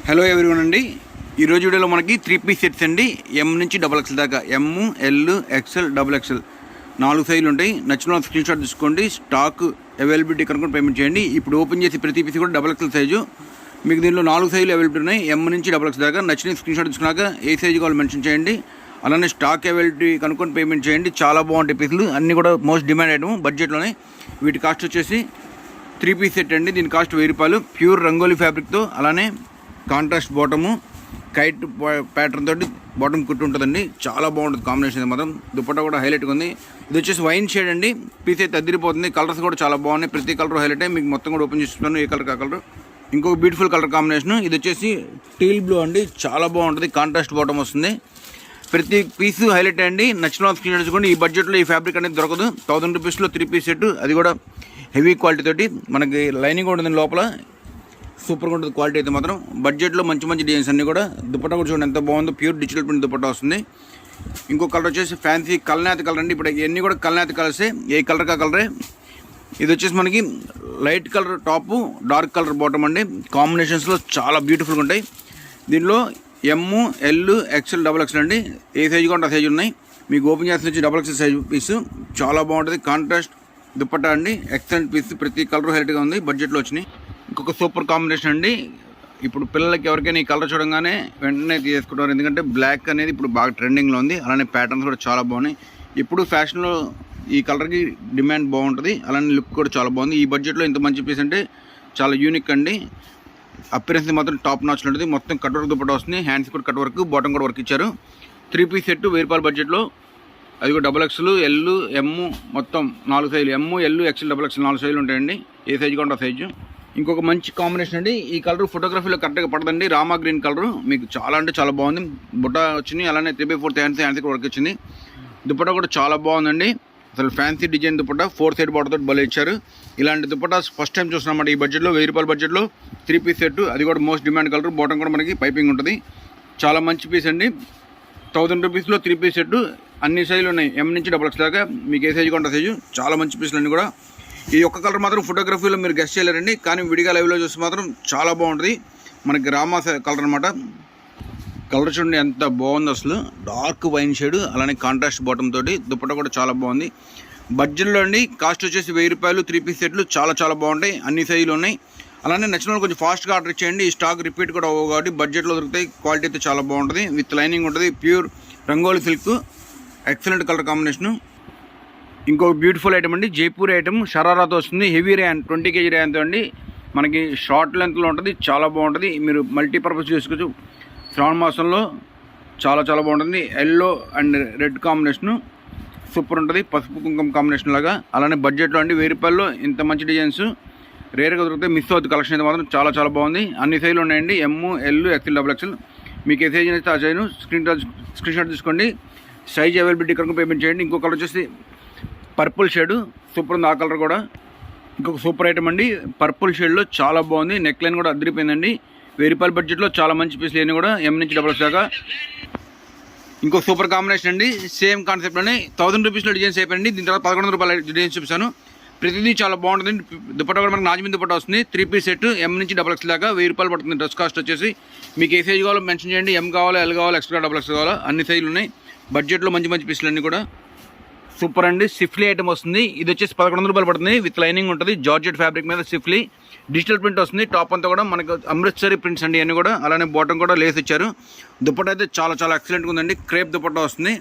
Hello everyone అండి. ఈరోజు వీడియోలో మనకి 3 పీస్ సెట్స్ అండి. ఎం నుంచి XXL దాకా ఎమ్, ఎల్, ఎక్స్ఎల్, XXL 4 సైజులు ఉంటాయి. నచ్చిన వాళ్ళు స్క్రీన్ షాట్ తీసుకోండి. స్టాక్ అవైలబిలిటీ కనుక్కొని పేమెంట్ చేయండి. ఇప్పుడు ఓపెన్ చేసి ప్రతి పీస్ కూడా XXL సైజు. మీకు దీనిలో 4 సైజులు అవైలబిలిటీ ఉన్నాయి. ఎమ్ నుంచి XXL దాకా. నచ్చిన స్క్రీన్ షాట్ తీసుకున్నాక ఏ సైజు కావాలో మెన్షన్ చేయండి. అలానే స్టాక్ అవైలబిలిటీ కనుక్కొని పేమెంట్ చేయండి. చాలా బాగుంటాయి పీసులు, అన్నీ కూడా మోస్ట్ డిమాండ్ ఐటమ్ బడ్జెట్లోనే. వీటి కాస్ట్ వచ్చేసి 3 పీస్ సెట్ అండి. దీని కాస్ట్ 1000 రూపాయలు. ప్యూర్ రంగోలీ ఫ్యాబ్రిక్తో, అలానే కాంట్రాస్ట్ బాటము, కైట్ ప్యాటర్న్ తోటి బాటమ్ కుట్టు ఉంటుందండి. చాలా బాగుంటుంది కాంబినేషన్. మాత్రం దుపట్టా కూడా హైలైట్గా ఉంది. ఇది వచ్చేసి వైన్ షేడ్ అండి. పీస్ అయితే అదిరిపోతుంది. కలర్స్ కూడా చాలా బాగున్నాయి. ప్రతి కలర్ హైలైట్. మీకు మొత్తం కూడా ఓపెన్ చేస్తున్నాను, ఏ కలర్ కా కలర్. ఇంకొక బ్యూటిఫుల్ కలర్ కాంబినేషన్. ఇది వచ్చేసి టీల్ బ్లూ అండి. చాలా బాగుంటుంది. కాంట్రాస్ట్ బాటమ్ వస్తుంది. ప్రతి పీస్ హైలైట్ అండి. నచ్చిన స్క్రీన్ చేసుకోండి. ఈ బడ్జెట్లో ఈ ఫ్యాబ్రిక్ అనేది దొరకదు. 1000 రూపీస్లో 3 పీస్ సెట్. అది కూడా హెవీ క్వాలిటీ తోటి. మనకి లైనింగ్ ఉంటుంది లోపల. సూపర్గా ఉంటుంది క్వాలిటీ అయితే మాత్రం. బడ్జెట్లో మంచి మంచి డిజైన్స్ అన్నీ కూడా. దుపట్టా కూడా చూడండి ఎంత బాగుందో. ప్యూర్ డిజిటల్ ప్రింట్ దుపట్టా వస్తుంది. ఇంకో కలర్ వచ్చేసి ఫ్యాన్సీ కల్నాథ్ కలర్ అండి. ఇప్పుడు ఇవన్నీ కూడా కల్నాథ్ కలర్సే. ఏ కలర్ కా కలరే. ఇది వచ్చేసి మనకి light colour top, dark colour bottom అండి. కాంబినేషన్స్లో చాలా బ్యూటిఫుల్గా ఉంటాయి. దీనిలో ఎమ్, ఎల్, ఎక్స్ఎల్, XXL అండి. ఏ సైజు కావాలంటే ఆ సైజు ఉన్నాయి. మీకు ఓపెన్ చేసి వచ్చి XXL సైజు పీస్. చాలా బాగుంటుంది. కాంట్రాస్ట్ దుపట్టా అండి. Excellent piece. ప్రతి కలర్ హైలైట్గా ఉంది. బడ్జెట్లో వచ్చినాయి. ఇంకొక సూపర్ కాంబినేషన్ అండి. ఇప్పుడు పిల్లలకి ఎవరికైనా ఈ కలర్ చూడగానే వెంటనే తీసుకుంటారు. ఎందుకంటే బ్లాక్ అనేది ఇప్పుడు బాగా ట్రెండింగ్లో ఉంది. అలానే ప్యాటర్న్స్ కూడా చాలా బాగున్నాయి. ఇప్పుడు ఫ్యాషన్లో ఈ కలర్కి డిమాండ్ బాగుంటుంది. అలానే లుక్ కూడా చాలా బాగుంది. ఈ బడ్జెట్లో ఇంత మంచి పీస్ అంటే చాలా యూనిక్ అండి. అపిరెన్స్ మాత్రం టాప్ నాచ్ ఉంటుంది. మొత్తం కట్ వర్క్ దుపట్టా వస్తుంది. హ్యాండ్స్ కూడా కట్ వర్క్, బాటమ్ కూడా వర్క్ ఇచ్చారు. 3 పీస్ సెట్ 1000 రూపాయల బడ్జెట్లో. అది కూడా XXL, ఎల్, ఎమ్, మొత్తం 4 సైజులు. ఎమ్, ఎల్, ఎక్స్ఎల్, XXL 4 సైజులు ఉంటాయండి. ఏ సైజు కావాలంటే ఆ సైజు. ఇంకొక మంచి కాంబినేషన్ అండి. ఈ కలర్ ఫోటోగ్రఫీలో కరెక్ట్గా పడదండి. Rama green colour. మీకు చాలా అంటే చాలా బాగుంది. బుట్ట వచ్చింది. అలానే 3/4 హ్యాండ్స్ కూడా వర్క్ వచ్చింది. దుపట్టా కూడా చాలా బాగుందండి. అసలు ఫ్యాన్సీ డిజైన్ దుపట్టా 4 సైడ్ బార్డర్తో భలే ఇచ్చారు. ఇలాంటి దుపట్టా ఫస్ట్ టైం చూస్తున్నామాట ఈ బడ్జెట్లో. 1000 రూపాయల బడ్జెట్లో 3 పీస్ సెట్. అది కూడా మోస్ట్ డిమాండ్ కలర్. బాటమ్ కూడా మనకి పైపింగ్ ఉంటుంది. చాలా మంచి పీస్ అండి. 1000 రూపీస్లో 3 పీస్ సెట్. అన్ని సైజులు ఉన్నాయి. ఎమ్ నుంచి XXL దాకా. మీకు ఏ సైజు కొంట సైజు. చాలా మంచి పీసులు అన్నీ కూడా. ఈ ఒక్క కలర్ మాత్రం ఫోటోగ్రఫీలో మీరు గెస్ట్ చేయలేరండి. కానీ విడిగా లైవ్లో చూస్తే మాత్రం చాలా బాగుంటుంది. మనకి రామా కలర్ అనమాట. కలర్ చూడండి ఎంత బాగుంది అసలు. డార్క్ వైన్ షేడ్, అలానే కాంట్రాస్ట్ బాటమ్ తోటి. దుపట్టా కూడా చాలా బాగుంది. బడ్జెట్లో అండి. కాస్ట్ వచ్చేసి 1000 రూపాయలు. 3 పీస్ సెట్లు చాలా చాలా బాగుంటాయి. అన్ని సైజులు ఉన్నాయి. అలానే నచ్చిన వాళ్ళు కొంచెం ఫాస్ట్గా ఆర్డర్ చేయండి. ఈ స్టాక్ రిపీట్ కూడా అవ్వవు కాబట్టి బడ్జెట్లో దొరుకుతాయి. క్వాలిటీ అయితే చాలా బాగుంటుంది. విత్ లైనింగ్ ఉంటుంది. Pure rangoli silk. Excellent colour combination. ఇంకొక బ్యూటిఫుల్ ఐటమ్ అండి. జైపూర్ ఐటమ్ షరారాతో వస్తుంది. హెవీ ర్యాన్ 20 kg ర్యాన్తో అండి. మనకి షార్ట్ లెంత్లో ఉంటుంది. చాలా బాగుంటుంది. మీరు మల్టీపర్పస్ చేసుకోవచ్చు. శ్రావణ మాసంలో చాలా చాలా బాగుంటుంది. Yellow and red combination super ఉంటుంది. పసుపు కుంకుమ కాంబినేషన్ లాగా. అలానే బడ్జెట్లో అండి 1000 రూపాయల్లో ఇంత మంచి డిజైన్స్ రేర్గా దొరుకుతాయి. మిస్ అవుతుంది. కలెక్షన్ అయితే మాత్రం చాలా చాలా బాగుంది. అన్ని సైజులు ఉన్నాయండి. ఎమ్, ఎల్, ఎక్స్ఎల్, XXL. మీకు ఏ సైజ్ అయితే ఆ సైజు స్క్రీన్ షాట్ తీసుకోండి. సైజ్ అవైలబిలిటీ కనుక పేమెంట్ చేయండి. ఇంకో కలర్ వచ్చేసి పర్పుల్ షేడ్. సూపర్ ఉంది ఆ కలర్ కూడా. ఇంకొక సూపర్ ఐటమ్ అండి. పర్పుల్ షేడ్లో చాలా బాగుంది. నెక్ లైన్ కూడా అదిరిపోయిందండి. 1000 రూపాయల బడ్జెట్లో చాలా మంచి పీసులు అన్నీ కూడా. ఎమ్ నుంచి XXL దాకా. ఇంకో సూపర్ కాంబినేషన్ అండి. సేమ్ కాన్సెప్ట్లోనే 1000 రూపీస్లో డిజైన్స్ అయిపోయింది. దీని తర్వాత 1100 రూపాయల డిజైన్స్ చూపిస్తాను. ప్రతిదీ చాలా బాగుంటుంది. దుపట్టా కూడా మనకు నాజుమీ దుపట్టా వస్తుంది. 3 పీస్ సెట్. ఎమ్ నుంచి XXL దాకా 1000 రూపాయలు పడుతుంది. డ్రెస్ కాస్ట్ వచ్చేసి మీకు ఏ సైజు కావాలో మెన్షన్ చేయండి. ఎమ్ కావాలో, ఎల్ కావాలో, ఎక్స్ట్రా XXL కావాలో. అన్ని సైజులు ఉన్నాయి. బడ్జెట్లో మంచి మంచి పీసులు అన్నీ కూడా. సూపర్ అండి. సిఫ్లీ ఐటమ్ వస్తుంది. ఇది వచ్చేసి 1100 రూపాయలు పడుతుంది. విత్ లైనింగ్ ఉంటుంది. జార్జెట్ ఫ్యాబ్రిక్ మీద సిఫ్లీ డిజిటల్ ప్రింట్ వస్తుంది. టాప్ అంతా కూడా మనకు అమృత్సరి ప్రింట్స్ అండి అన్నీ కూడా. అలానే బాటమ్ కూడా లేస్ ఇచ్చారు. దుపట్టా అయితే చాలా చాలా ఎక్సలెంట్గా ఉందండి. క్రేప్ దుపట్టా వస్తుంది.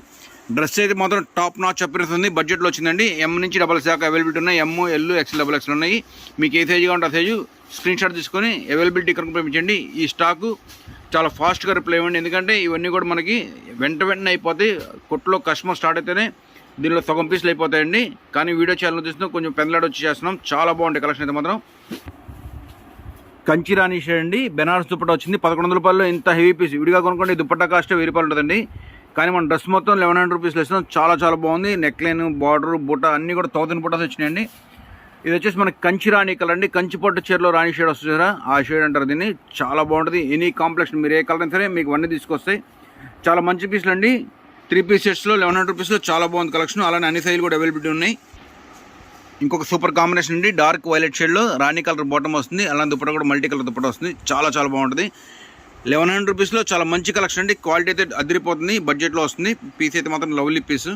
డ్రెస్ అయితే మాత్రం టాప్ నాచ్ అపిరెన్స్ ఉంది. బడ్జెట్లో వచ్చిందండి. ఎమ్ నుంచి XXL దాకా అవైలబిలిటీ ఉన్నాయి. ఎమ్, ఎల్, ఎక్స్ఎల్, XXL ఉన్నాయి. మీకు ఏ సైజు కావాలంటే ఆ సైజు స్క్రీన్ షాట్ తీసుకొని అవైలబిలిటీ కనుక పంపించండి. ఈ స్టాకు చాలా ఫాస్ట్గా రిప్లై ఇవ్వండి. ఎందుకంటే ఇవన్నీ కూడా మనకి వెంటనే అయిపోతాయి. కొట్లో కస్టమర్ స్టార్ట్ అయితేనే దీనిలో సగం పీసులు అయిపోతాయండి. కానీ వీడియో ఛానల్ చూస్తున్నాం కొంచెం పెందలాడ వచ్చి చేస్తున్నాం. చాలా బాగుంటాయి కలెక్షన్ అయితే మాత్రం. కంచి రాణి షేడ్ అండి. బెనారస్ దుపట్టా వచ్చింది. 1100 రూపాయల్లో ఇంత హెవీ పీస్. విడిగా కొనుక్కోండి. దుపట్టా కాస్ట్ 1000 రూపాయలు ఉంటుందండి. కానీ మన డ్రెస్ మొత్తం 1100 రూపీస్లో ఇస్తున్నాం. చాలా చాలా బాగుంది. నెక్ లైన్, బార్డర్, బుట్ట అన్నీ కూడా 1000 బుట్టాస్ వచ్చినాయండి. ఇది వచ్చేసి మనకి కంచి రాణి కలర్ అండి. కంచి పట్టు చీరలో రాణి షేడ్ వస్తుంది కదా, ఆ షేడ్ అంటారు దీన్ని. చాలా బాగుంటుంది. ఎనీ కాంప్లెక్షన్ మీరు ఏ కలర్ అయినా సరే మీకు అన్నీ తీసుకొస్తాయి. చాలా మంచి పీసులు అండి. 3 పీస్ సెట్స్లో 1100 రూపీస్లో చాలా బాగుంది కలెక్షన్. అలానే అన్ని సైజులు కూడా అవైలబిలిటీ ఉన్నాయి. ఇంకొక సూపర్ కాంబినేషన్ అండి. డార్క్ వైలెట్ షేడ్లో రాణి కలర్ బాటమ్ వస్తుంది. అలానే దుపట్టా కూడా మల్టీ కలర్ దుపట్టా వస్తుంది. చాలా చాలా బాగుంటుంది. 1100 రూపీస్లో చాలా మంచి కలెక్షన్ అండి. క్వాలిటీ అయితే అదిరిపోతుంది, బడ్జెట్లో వస్తుంది. పీస్ అయితే మాత్రం లవ్లీ పీస్.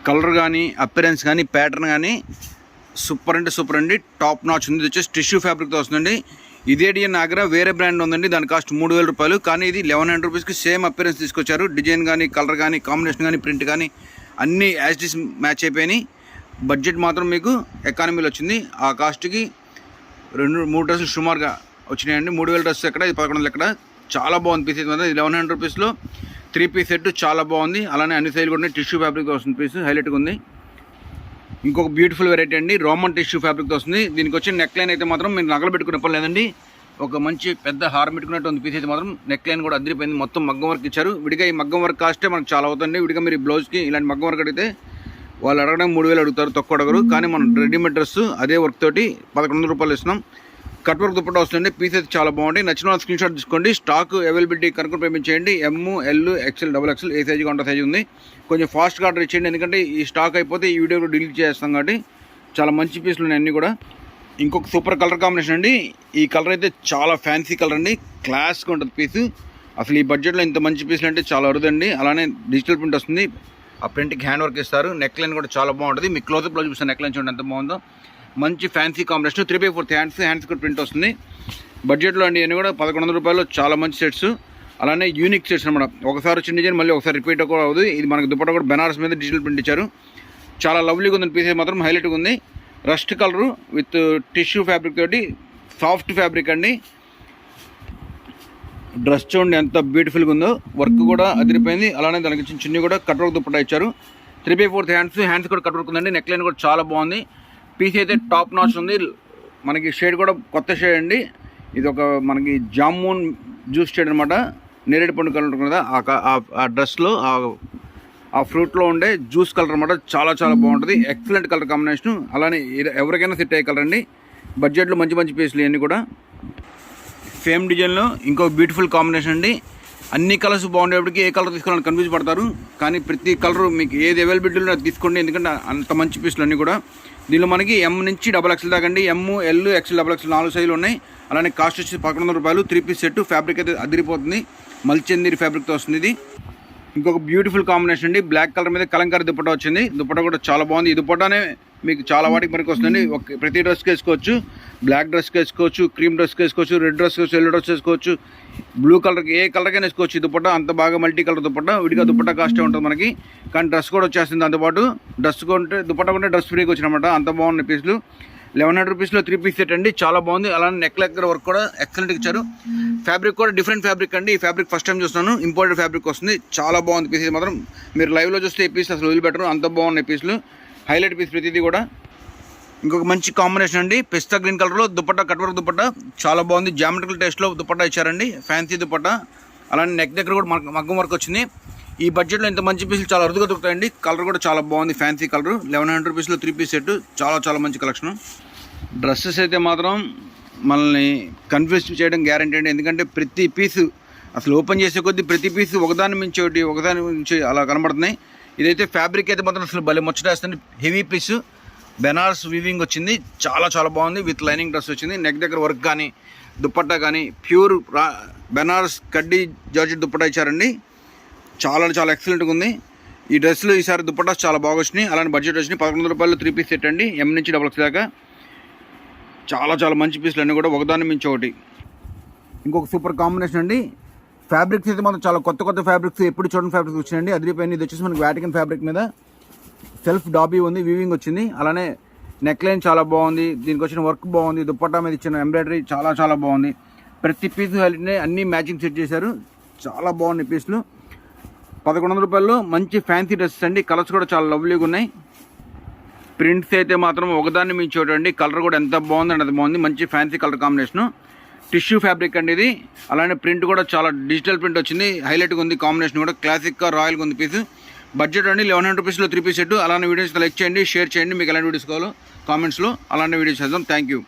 కలర్ కానీ అపిరెన్స్ కానీ ప్యాటర్న్ కానీ సూపర్ అంటే సూపర్ అండి. టాప్ నాచ్ ఉంది. ఇది వచ్చేసి టిష్యూ ఫ్యాబ్రిక్తో వస్తుందండి. ఇదే డిజైన్ నాగర వేరే బ్రాండ్ ఉందండి, దాని కాస్ట్ 3000 రూపాయలు. కానీ ఇది 1100 రూపీస్కి సేమ్ అపిరెన్స్ తీసుకొచ్చారు. డిజైన్ కానీ కలర్ కానీ కాంబినేషన్ కానీ ప్రింట్ కానీ అన్నీ యాజ్ ఇట్ ఈస్ మ్యాచ్ అయిపోయినాయి. బడ్జెట్ మాత్రం మీకు ఎకానమీలో వచ్చింది. ఆ కాస్ట్కి 2-3 డ్రెస్సులు సుమారుగా వచ్చినాయండి. 3000 డ్రెస్ ఎక్కడ, ఇది 1100 ఎక్కడ. చాలా బాగుంది పీస్ అయితే. 1100 రూపీస్లో 3 పీస్ సెట్ చాలా బాగుంది. అలానే అన్ని సైజులు కూడా టిష్యూ ఫ్యాబ్రిక్తో వస్తుంది. పీస్ హైలైట్గా ఉంది. ఇంకొక బ్యూటిఫుల్ వెరైటీ అండి, రోమన్ టిష్యూ ఫ్యాబ్రిక్తో వస్తుంది. దీనికి వచ్చి నెక్ లైన్ అయితే మాత్రం మీరు నగలు పెట్టుకునే పని లేదండి. ఒక మంచి పెద్ద హారం పెట్టుకున్నట్టు ఉంది. పీస్ అయితే మాత్రం నెక్ లైన్ కూడా అదిరిపోయింది. మొత్తం మగ్గం వర్క్ ఇచ్చారు. విడిగా ఈ మగ్గం వర్క్ కాస్టే మనకు చాలా అవుతుంది. విడిగా మీరు బ్లౌజ్కి ఇలాంటి మగ్గం వర్క్ అడిగితే వాళ్ళు అడగడం 3000 అడుగుతారు, తక్కువ అడగరు. కానీ మనం రెడీమేడ్ డ్రెస్ అదే వర్క్ తోటి 1100 రూపాయలు ఇస్తున్నాం. కట్ వర్క్ దుప్పట్టా వస్తుంది. పీస్ అయితే చాలా బాగుంటాయి. నచ్చిన వాళ్ళు స్క్రీన్ షాట్ తీసుకోండి. స్టాక్ అవైలబిలిటీ కనుక్కొని పేమెంట్ చేయండి. M, L, XL, XXL ఏ సైజు కావాలంటే సైజు ఉంది. కొంచెం ఫాస్ట్గా ఆర్డర్ ఇచ్చేయండి, ఎందుకంటే ఈ స్టాక్ అయిపోతే ఈ వీడియో కూడా డిలీట్ చేస్తాం. కాబట్టి చాలా మంచి పీసులు ఉన్నాయి అన్నీ కూడా. ఇంకొక సూపర్ కలర్ కాంబినేషన్ అండి. ఈ కలర్ అయితే చాలా ఫ్యాన్సీ కలర్ అండి, క్లాస్గా ఉంటుంది పీసు. అసలు ఈ బడ్జెట్లో ఇంత మంచి పీసులు అంటే చాలా అరుదండి. అలానే డిజిటల్ ప్రింట్ వస్తుంది. ఆ ప్రింట్కి హ్యాండ్ వర్క్ ఇస్తారు. నెక్ లైన్ కూడా చాలా బాగుంటుంది. మీకు క్లోజప్లో చూపిస్తాను నెక్ లైన్ చూడండి ఎంత బాగుందో. మంచి ఫ్యాన్సీ కాంబినేషన్. 3/4 హ్యాండ్స్ కూడా ప్రింట్ వస్తుంది. బడ్జెట్లో అండి ఇవన్నీ కూడా 1100 రూపాయలు చాలా మంచి సెట్స్. అలానే యూనిక్ సెట్స్ అనమాట. ఒకసారి వచ్చిన డిజైన్ మళ్ళీ ఒకసారి రిపీట్ కూడా అవుతుంది. ఇది మనకు దుపట్టా కూడా బెనారస్ మీద డిజిటల్ ప్రింట్ ఇచ్చారు. చాలా లవ్లీగా ఉంది. పీస్ మాత్రం హైలైట్గా ఉంది. Rust colour with tissue fabric తోటి సాఫ్ట్ ఫ్యాబ్రిక్ అండి. డ్రెస్ చూడండి ఎంత బ్యూటిఫుల్గా ఉందో. వర్క్ కూడా అదిరిపోయింది. అలానే దానికి చిన్న కూడా కట్ వర్క్ దుపట్టా ఇచ్చారు. 3/4 హ్యాండ్స్ కూడా కట్ వర్క్ ఉందండి. నెక్ లైన్ కూడా చాలా బాగుంది. పీస్ అయితే టాప్ నాచ్ ఉంది. మనకి షేడ్ కూడా కొత్త షేడ్ అండి. ఇది ఒక మనకి జామున్ జ్యూస్ షేడ్ అనమాట. నేరేడు పండు కలర్ ఉంటుంది కదా, ఆ డ్రెస్లో ఆ ఫ్రూట్లో ఉండే జ్యూస్ కలర్ అనమాట. చాలా చాలా బాగుంటుంది. Excellent colour combination. అలానే ఎవరికైనా సెట్ అయ్యే కలర్ అండి. బడ్జెట్లో మంచి మంచి పీసులు ఇవన్నీ కూడా. సేమ్ డిజైన్లో ఇంకో బ్యూటిఫుల్ కాంబినేషన్ అండి. అన్ని కలర్స్ బాగుండేప్పటికీ ఏ కలర్ తీసుకోవాలని కన్ఫ్యూజ్ పడతారు. కానీ ప్రతి కలర్ మీకు ఏది అవైలబిలిటీలో తీసుకోండి, ఎందుకంటే అంత మంచి పీసులు అన్నీ కూడా. దీనిలో మనకి M నుంచి XXL దాకా అండి. M, L, XL, XXL 4 సైజులు ఉన్నాయి. అలానే కాస్ట్ వచ్చి 1100 రూపాయలు. 3 పీస్ సెట్. ఫ్యాబ్రిక్ అయితే అదిరిపోతుంది. మల్చందీరి ఫ్యాబ్రిక్తో వస్తుంది ఇది. ఇంకొక బ్యూటిఫుల్ కాంబినేషన్ అండి. బ్లాక్ కలర్ మీద కలంకారీ దుపట్టా వచ్చింది. దుపట్టా కూడా చాలా బాగుంది. ఈ దుపట్టానే మీకు చాలా వాటికి పనికి వస్తుందండి. ప్రతి డ్రెస్కి వేసుకోవచ్చు. బ్లాక్ డ్రెస్కి వేసుకోవచ్చు, క్రీమ్ డ్రెస్కి వేసుకోవచ్చు, రెడ్ డ్రెస్ వేసుకోవచ్చు, ఎల్లో డ్రెస్ వేసుకోవచ్చు, బ్లూ కలర్కి ఏ కలర్కైనా వేసుకోవచ్చు. ఈ దుపట్టా అంత బాగా మల్టీ కలర్ దుపట్టా. విడిగా దుపట్టా కాస్టే ఉంటుంది మనకి. కానీ డ్రెస్ కూడా వచ్చేస్తుంది దాంతోపాటు. డ్రెస్ కొంటే దుపట్టా కొంటే డ్రెస్ ఫ్రీగా వచ్చినమాట. అంత బాగున్నాయి పీసులు. 1100 రూపీస్లో 3 పీస్ సెట్ అండి. చాలా బాగుంది. అలానే నెక్ దగ్గర వర్క్ కూడా ఎక్సలెంట్గా ఇచ్చారు. ఫ్యాబ్రిక్ కూడా డిఫరెంట్ ఫ్యాబ్రిక్ అండి. ఈ ఫ్యాబ్రిక్ ఫస్ట్ టైం చూస్తున్నాను. ఇంపోర్టెడ్ ఫ్యాబ్రిక్ వస్తుంది. చాలా బాగుంది పీస్ మాత్రం. మీరు లైవ్లో చూస్తే ఈ పీస్ అసలు వదిలిపెట్టరు, అంత బాగున్నాయి పీసులు. హైలైట్ పీస్ ప్రతిదీ కూడా. ఇంకొక మంచి కాంబినేషన్ అండి. పిస్తా గ్రీన్ కలర్లో దుపట్టా, కట్ వర్క్ దుపట్టా చాలా బాగుంది. జామెట్రికల్ టేస్ట్లో దుపట్టా ఇచ్చారండి. ఫ్యాన్సీ దుపట్టా. అలానే నెక్ దగ్గర కూడా మగ్గం వర్క్ వచ్చింది. ఈ బడ్జెట్లో ఇంత మంచి పీసులు చాలా అరుదుగా దొరుకుతాయండి. కలర్ కూడా చాలా బాగుంది. Fancy colour. 1100 రూపీస్లో 3 పీస్ సెట్. చాలా చాలా మంచి కలెక్షన్. డ్రెస్సెస్ అయితే మాత్రం మనల్ని కన్ఫ్యూజ్ చేయడం గ్యారంటీ అండి. ఎందుకంటే ప్రతి పీసు అసలు ఓపెన్ చేసే కొద్దీ ప్రతి పీసు ఒకదాని మించి ఒకటి, ఒకదాని మించి అలా కనబడుతున్నాయి. ఇదైతే ఫ్యాబ్రిక్ అయితే మాత్రం అసలు భలే ముచ్చటేస్తుంది. హెవీ పీసు బెనారస్ వీవింగ్ వచ్చింది. చాలా చాలా బాగుంది. విత్ లైనింగ్ డ్రెస్ వచ్చింది. నెక్ దగ్గర వర్క్ కానీ దుపట్టా కానీ ప్యూర్ బెనారస్ కడ్డీ జార్జెట్ దుపట్టా ఇచ్చారండి. చాలా చాలా ఎక్సలెంట్గా ఉంది. ఈ డ్రెస్సులు ఈసారి దుపట్టా చాలా బాగా వచ్చినాయి. అలానే బడ్జెట్ వచ్చినాయి. 1100 రూపాయలు 3 పీస్ సెట్ అండి. M నుంచి XXL దాకా చాలా చాలా మంచి పీసులు అన్నీ కూడా ఒకదాని మించి ఒకటి. ఇంకొక సూపర్ కాంబినేషన్ అండి. ఫ్యాబ్రిక్స్ అయితే మాత్రం చాలా కొత్త కొత్త ఫ్యాబ్రిక్స్, ఎప్పుడు చూడండి ఫ్యాబ్రిక్స్ వచ్చినాయండి. అదిరిపోయింది. ఇది వచ్చేసి మనకి వాటికన్ ఫ్యాబ్రిక్ మీద సెల్ఫ్ డాబీ ఉంది, వీవింగ్ వచ్చింది. అలానే నెక్ లైన్ చాలా బాగుంది. దీనికి వచ్చిన వర్క్ బాగుంది. దుపట్టా మీద ఇచ్చిన ఎంబ్రాయిడరీ చాలా చాలా బాగుంది. ప్రతి పీస్ అన్ని మ్యాచింగ్ సెట్ చేశారు. చాలా బాగున్నాయి పీసులు. 1100 రూపాయలు మంచి ఫ్యాన్సీ డ్రెస్సెస్ అండి. కలర్స్ కూడా చాలా లవ్లీగా ఉన్నాయి. ప్రింట్స్ అయితే మాత్రం ఒకదాన్ని మించి చూడండి. కలర్ కూడా ఎంత బాగుందండి, అది బాగుంది. మంచి fancy colour combination. Tissue fabric అండి ఇది. అలానే ప్రింట్ కూడా చాలా డిజిటల్ ప్రింట్ వచ్చింది. హైలైట్గా ఉంది. కాంబినేషన్ కూడా క్లాసిక్గా రాయల్గా ఉంది పీసు. బడ్జెట్ అండి 1100 రూపీస్లో 3 పీస్ సెట్. అలానే వీడియోస్ లైక్ చేయండి, షేర్ చేయండి. మీకు ఎలాంటి వీడియోస్ కావాలో కామెంట్స్లో అలానే వీడియోస్ చేద్దాం. Thank you.